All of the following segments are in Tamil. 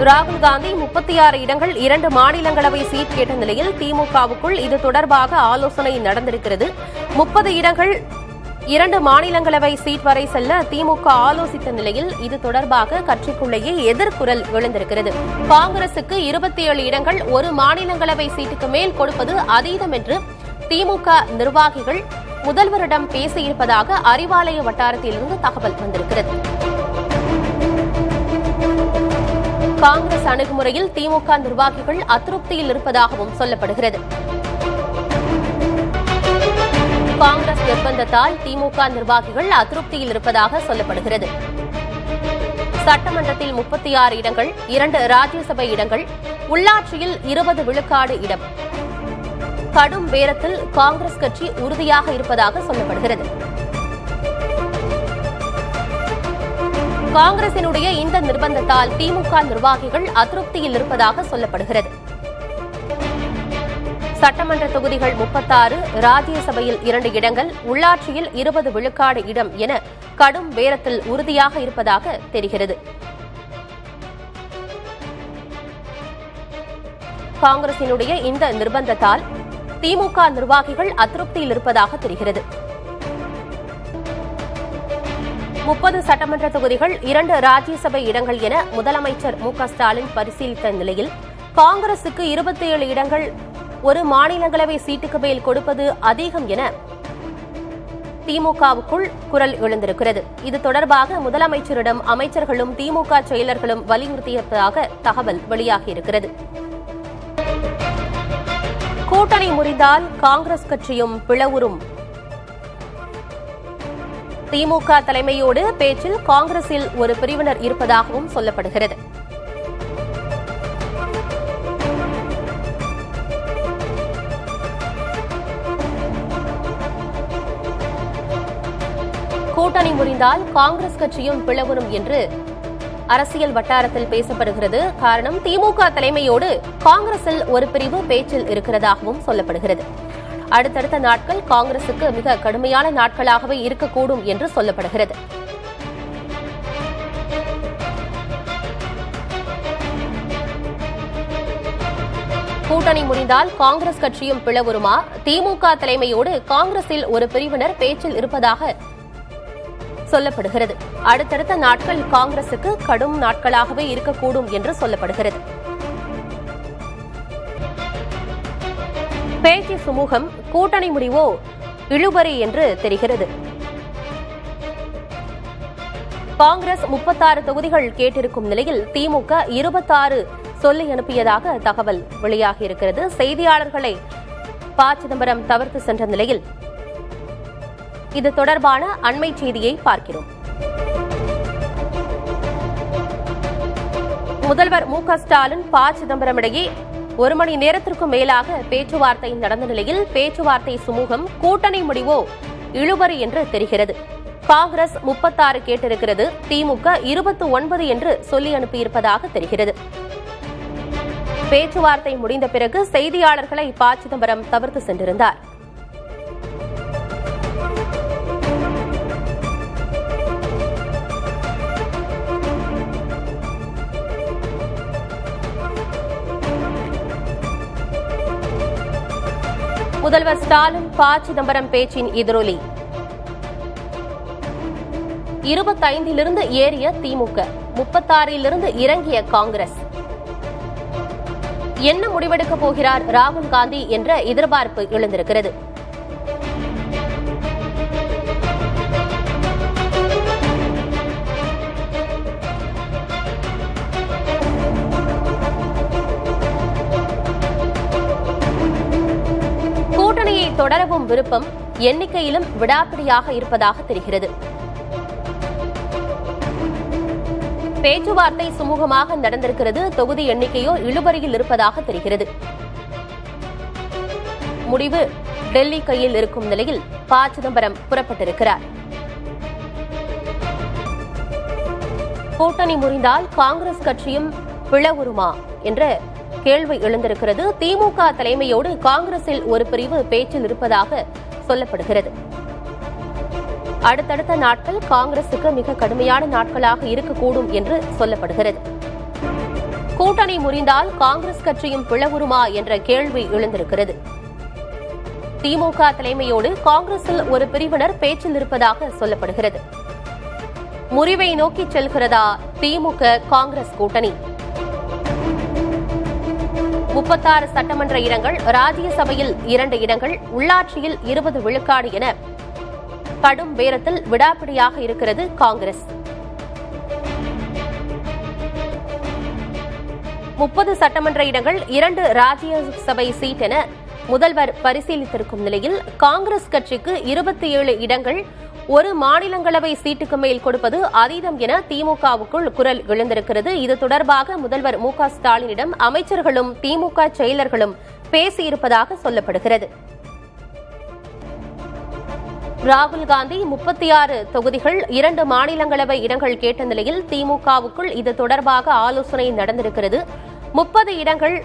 ராகுல் காந்தி 36 இடங்கள் 2 மாநிலங்களவை சீட் கேட்ட நிலையில் திமுகவுக்குள் இது தொடர்பாக ஆலோசனை நடந்திருக்கிறது. 30 இடங்கள் 2 மாநிலங்களவை சீட் வரை செல்ல திமுக ஆலோசித்த நிலையில் இது தொடர்பாக கட்சிக்குள்ளேயே எதிர்குரல் எழுந்திருக்கிறது. காங்கிரசுக்கு 27 இடங்கள் 1 மாநிலங்களவை சீட்டுக்கு மேல் கொடுப்பது அதீதம் என்று திமுக நிர்வாகிகள் முதல்வரிடம் பேசியிருப்பதாக அறிவாலய வட்டாரத்திலிருந்து தகவல் வந்திருக்கிறது. காங்கிரஸ் அணுகுமுறையில் திமுக நிர்வாகிகள் அதிருப்தியில் இருப்பதாகவும் சொல்லப்படுகிறது. காங்கிரஸ் நிர்பந்தத்தால் திமுக நிர்வாகிகள் அதிருப்தியில் இருப்பதாக சொல்லப்படுகிறது. சட்டமன்றத்தில் 36 இடங்கள் 2 ராஜ்யசபை இடங்கள், உள்ளாட்சியில் 20 விழுக்காடு இடம். கடும் பேரத்தில் காங்கிரஸ் கட்சி உறுதியாக இருப்பதாக சொல்லப்படுகிறது. காங்கிரசினுடைய இந்த நிர்பந்தத்தால் திமுக நிர்வாகிகள் அதிருப்தியில் இருப்பதாக சொல்லப்படுகிறது. சட்டமன்ற தொகுதிகள் 36, ராஜ்யசபையில் 2 இடங்கள், உள்ளாட்சியில் 20 விழுக்காடு இடம் என கடும் பேரத்தில் உறுதியாக இருப்பதாக தெரிகிறது. காங்கிரசினுடைய இந்த நிர்பந்தத்தால் திமுக நிர்வாகிகள் அதிருப்தியில் இருப்பதாக தெரிகிறது. 30 சட்டமன்ற தொகுதிகள் 2 ராஜ்யசபை இடங்கள் என முதலமைச்சர் மு.க.ஸ்டாலின் பரிசீலித்த நிலையில் காங்கிரசுக்கு 27 இடங்கள் 1 மாநிலங்களவை சீட்டுக்கு மேல் கொடுப்பது அதிகம் என திமுகவுக்குள் குரல் எழுந்திருக்கிறது. இது தொடர்பாக முதலமைச்சரிடம் அமைச்சர்களும் திமுக செயலர்களும் வலியுறுத்தியதாக தகவல் வெளியாகியிருக்கிறது. கூட்டணி முறிந்தால் காங்கிரஸ் கட்சியும் பிளவுறும். திமுக தலைமையோடு பேச்சில் காங்கிரஸில் ஒரு பிரிவினர் இருப்பதாகவும் சொல்லப்படுகிறது. கூட்டணி முறிந்தால் காங்கிரஸ் கட்சியும் பிளவுறும் என்று அரசியல் வட்டாரத்தில் பேசப்படுகிறது. காரணம், திமுக தலைமையோடு காங்கிரஸில் ஒரு பிரிவு பேச்சில் இருக்கிறதாகவும் சொல்லப்படுகிறது. அடுத்தடுத்த நாட்கள் காங்கிரசுக்கு மிக கடுமையான நாட்களாகவே இருக்கக்கூடும் என்று சொல்லப்படுகிறது. கூட்டணி முறிந்தால் காங்கிரஸ் கட்சியும் பிளவுறுமா? திமுக தலைமையோடு காங்கிரஸில் ஒரு பிரிவினர் பேச்சில் இருப்பதாக சொல்லப்படுகிறது. அடுத்தடுத்த நாட்கள் காங்கிரசுக்கு கடும் நாட்களாகவே இருக்கக்கூடும் என்று சொல்லப்படுகிறது. பேச்சு சுமூகம், கூட்டணி முடிவோ இழுபறி என்று தெரிகிறது. காங்கிரஸ் 36 தொகுதிகள் கேட்டிருக்கும் நிலையில் திமுக 26 சொல்லி அனுப்பியதாக தகவல் வெளியாகியிருக்கிறது. செய்தியாளர்களை ப. சிதம்பரம் தவிர்த்து சென்ற நிலையில் இது தொடர்பான அண்மை செய்தியை பார்க்கிறோம். முதல்வர் மு.க.ஸ்டாலின் ப. சிதம்பரம் இடையே 1 மணி நேரத்திற்கும் மேலாக பேச்சுவார்த்தை நடந்த நிலையில் பேச்சுவார்த்தை சுமூகம், கூட்டணி முடிவோ இழுபறி என்று தெரிகிறது. காங்கிரஸ் 36 கேட்டிருக்கிறது, திமுக 29 என்று சொல்லி அனுப்பியிருப்பதாக தெரிகிறது. பேச்சுவார்த்தை முடிந்த பிறகு செய்தியாளர்களை ப. சிதம்பரம் தவிர்த்து சென்றிருந்தார். முதல்வர் ஸ்டாலின் ப. சிதம்பரம் பேச்சின் எதிரொலி. 25 ஏறிய திமுக, 36 இறங்கிய காங்கிரஸ். என்ன முடிவெடுக்கப் போகிறார் ராகுல் காந்தி என்ற எதிர்பார்ப்பு எழுந்திருக்கிறது. கூட்டணியை தொடரவும் விருப்பம், எண்ணிக்கையிலும் விடாப்பிடியாக இருப்பதாக தெரிகிறது. பேச்சுவார்த்தை சுமூகமாக நடந்திருக்கிறது, தொகுதி எண்ணிக்கையோ இழுபறியில் இருப்பதாக தெரிகிறது. முடிவு டெல்லி கையில் இருக்கும் நிலையில் ப. சிதம்பரம் புறப்பட்டிருக்கிறார். கூட்டணி முறிந்தால் காங்கிரஸ் கட்சியும் பிளவுறுமா என்ற கேள்வி எழுந்திருக்கிறது. திமுக தலைமையோடு காங்கிரஸில் ஒரு பிரிவு பேச்சில் இருப்பதாக சொல்லப்படுகிறது. அடுத்தடுத்த நாட்கள் காங்கிரசுக்கு மிக கடுமையான நாட்களாக இருக்கக்கூடும் என்று சொல்லப்படுகிறது. கூட்டணி முறிந்தால் காங்கிரஸ் கட்சியும் பிளவுறுமா என்ற கேள்வி எழுந்திருக்கிறது. திமுக தலைமையோடு காங்கிரஸில் ஒரு பிரிவினர் பேச்சில் இருப்பதாக சொல்லப்படுகிறது. முறிவை நோக்கி செல்கிறதா திமுக காங்கிரஸ் கூட்டணி? 36 சட்டமன்ற இடங்கள், ராஜ்யசபையில் 2 இடங்கள், உள்ளாட்சியில் 20 விழுக்காடு என கடும் பேரத்தில் விடாப்பிடியாக இருக்கிறது காங்கிரஸ். 30 சட்டமன்ற இடங்கள், 2 ராஜ்யசபை சீட் என முதல்வர் பரிசீலித்திருக்கும் நிலையில் காங்கிரஸ் கட்சிக்கு 27 இடங்கள், 1 மாநிலங்களவை சீட்டுக்கு மேல் கொடுப்பது அதீதம் என திமுகவுக்குள் குரல் எழுந்திருக்கிறது. இது தொடர்பாக முதல்வர் மு.க. ஸ்டாலினிடம் அமைச்சர்களும் திமுக செயலர்களும் பேசியிருப்பதாக சொல்லப்படுகிறது. ராகுல் காந்தி 36 தொகுதிகள், 2 மாநிலங்களவை இடங்கள் கேட்ட நிலையில் திமுகவுக்குள் இது தொடர்பாக ஆலோசனை நடந்திருக்கிறது. 30 இடங்கள்,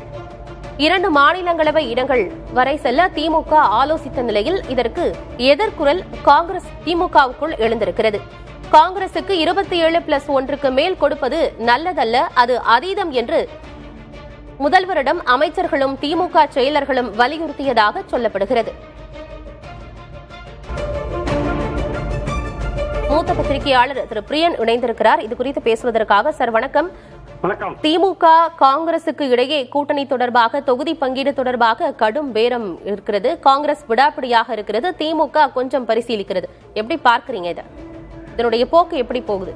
2 மாநிலங்களவை இடங்கள் வரை செல்ல திமுக ஆலோசித்த நிலையில் இதற்கு எதிர்குரல் காங்கிரஸ் திமுகவுக்குள் எழுந்திருக்கிறது. காங்கிரசுக்கு 27+1க்கு மேல் கொடுப்பது நல்லதல்ல, அது அதீதம் என்று முதல்வரிடம் அமைச்சர்களும் திமுக செயலர்களும் வலியுறுத்தியதாக சொல்லப்படுகிறது. மூத்த பத்திரிகையாளர் திரு பிரியன் இணைந்திருக்கிறார். இது குறித்து பேசுவதற்காக. சார் வணக்கம். வணக்கம். திமுக காங்கிரசுக்கு இடையே கூட்டணி தொடர்பாக, தொகுதி பங்கீடு தொடர்பாக கடும் பேரம் இருக்கிறது. காங்கிரஸ் விடாப்பிடியாக இருக்கிறது, திமுக கொஞ்சம் பரிசீலிக்கிறது. எப்படி பார்க்கறீங்க இதனுடைய போக்கு எப்படி போகுது?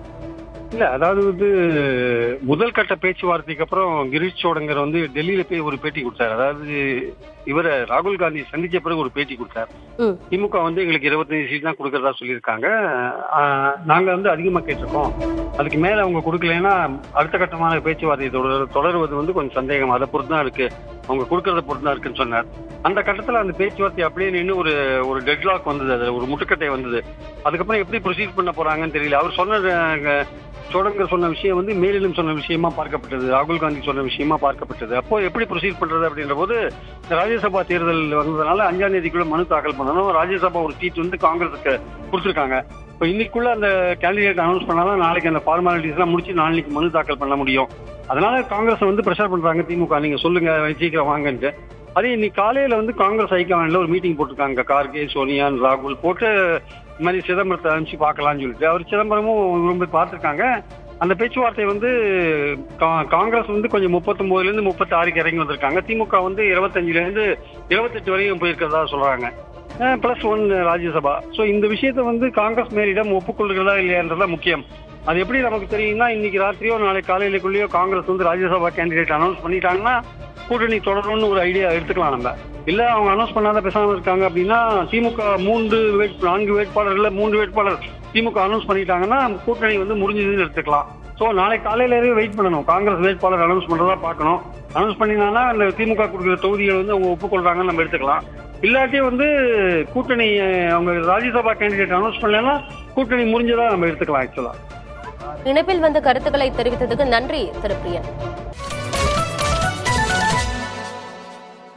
இல்ல, அதாவது முதல் கட்ட பேச்சுவார்த்தைக்கு அப்புறம் கிரீஷ் சோடங்கர் டெல்லியில போய் ஒரு பேட்டி கொடுத்தாரு. அதாவது இவரை ராகுல் காந்தி சந்திச்ச பிறகு ஒரு பேட்டி கொடுத்தார். திமுக எங்களுக்கு 25 சீட் தான் கொடுக்கறதா சொல்லியிருக்காங்க, நாங்க அதிகமா கேட்டிருக்கோம், அதுக்கு மேல அவங்க கொடுக்கலன்னா அடுத்த கட்டமான பேச்சுவார்த்தை தொடருவது கொஞ்சம் சந்தேகம், அதை பொறுத்து தான் இருக்கு, அவங்க கொடுக்கறத பொறுத்து தான் இருக்குன்னு சொன்னார். அந்த கட்டத்துல அந்த பேச்சுவார்த்தை அப்படியே நின்று ஒரு டெட்லாக் வந்தது, அதுல ஒரு முட்டுக்கட்டை வந்தது. அதுக்கப்புறம் எப்படி ப்ரொசீட் பண்ண போறாங்கன்னு தெரியல. அவர் சொன்ன சோடங்கர் சொன்ன விஷயம் மேலிலும் சொன்ன விஷயமா பார்க்கப்பட்டது, ராகுல் காந்தி சொன்ன விஷயமா பார்க்கப்பட்டது. அப்போ எப்படி ப்ரொசீட் பண்றது அப்படின்ற போது ராஜ்யசபா தேர்தல் வந்ததுனால 5ஆம் தேதிக்குள்ள மனு தாக்கல் பண்ணணும். ராஜ்யசபா ஒரு சீட் காங்கிரஸுக்கு கொடுத்துருக்காங்க. இப்போ இன்னைக்குள்ள அந்த கேண்டிடேட் அனௌன்ஸ் பண்ணாதான் நாளைக்கு அந்த ஃபார்மாலிட்டிஸ் எல்லாம் முடிச்சு நாளைக்கு மனு தாக்கல் பண்ண முடியும். அதனால காங்கிரஸ் ப்ரெஷர் பண்றாங்க திமுக, நீங்க சொல்லுங்க சீக்கிரம் வாங்கன்ட்டு. அதே இன்னைக்கு காலையில காங்கிரஸ் ஹைகமாண்ட்ல ஒரு மீட்டிங் போட்டிருக்காங்க. கார்கே, சோனியா, ராகுல் போட்டு இந்த மாதிரி சிதம்பரத்தை அனுப்பிச்சு பார்க்கலாம்னு சொல்லிட்டு அவர் சிதம்பரமும் ரொம்ப பார்த்துருக்காங்க. அந்த பேச்சுவார்த்தை காங்கிரஸ் கொஞ்சம் 39லேருந்து 36க்கு இறங்கி வந்திருக்காங்க. திமுக 25லேருந்து 28 வரையும் போயிருக்கிறதா சொல்றாங்க. +1 ராஜ்யசபா. ஸோ இந்த விஷயத்த காங்கிரஸ் மேலிடம் ஒப்புக்கொள்கிறதா இல்லையான்றதா முக்கியம். அது எப்படி நமக்கு தெரியும்னா, இன்னைக்கு ராத்திரியோ நாளை காலையிலக்குள்ளேயோ காங்கிரஸ் ராஜ்யசபா கேண்டிடேட் அனௌன்ஸ் பண்ணிட்டாங்கன்னா கூட்டணி தொடரும்னு ஒரு ஐடியா எடுத்துக்கலாம். நம்ம இல்ல அவங்க அனௌன்ஸ் பண்ணாத பேசாம இருக்காங்க அப்படின்னா திமுக 4 வேட்பாளர்கள் 3 வேட்பாளர் திமுக அனௌன்ஸ் பண்ணிட்டாங்கன்னா கூட்டணி முடிஞ்சதுன்னு எடுத்துக்கலாம். ஸோ நாளை காலையிலேயே வெயிட் பண்ணணும், காங்கிரஸ் வேட்பாளர் அனௌன்ஸ் பண்றதா பார்க்கணும். அனௌன்ஸ் பண்ணினாங்கன்னா அந்த திமுக கொடுக்குற தொகுதிகள் அவங்க ஒப்புக்கொள்றாங்கன்னு நம்ம எடுத்துக்கலாம். இல்லாட்டி கூட்டணி அவங்க ராஜ்யசபா கேண்டிடேட் அனௌன்ஸ் பண்ணலன்னா கூட்டணி முடிஞ்சதா நம்ம எடுத்துக்கலாம். ஆக்சுவலா இணைப்பில் கருத்துக்களை தெரிவித்ததுக்கு நன்றி திரு பிரியன்.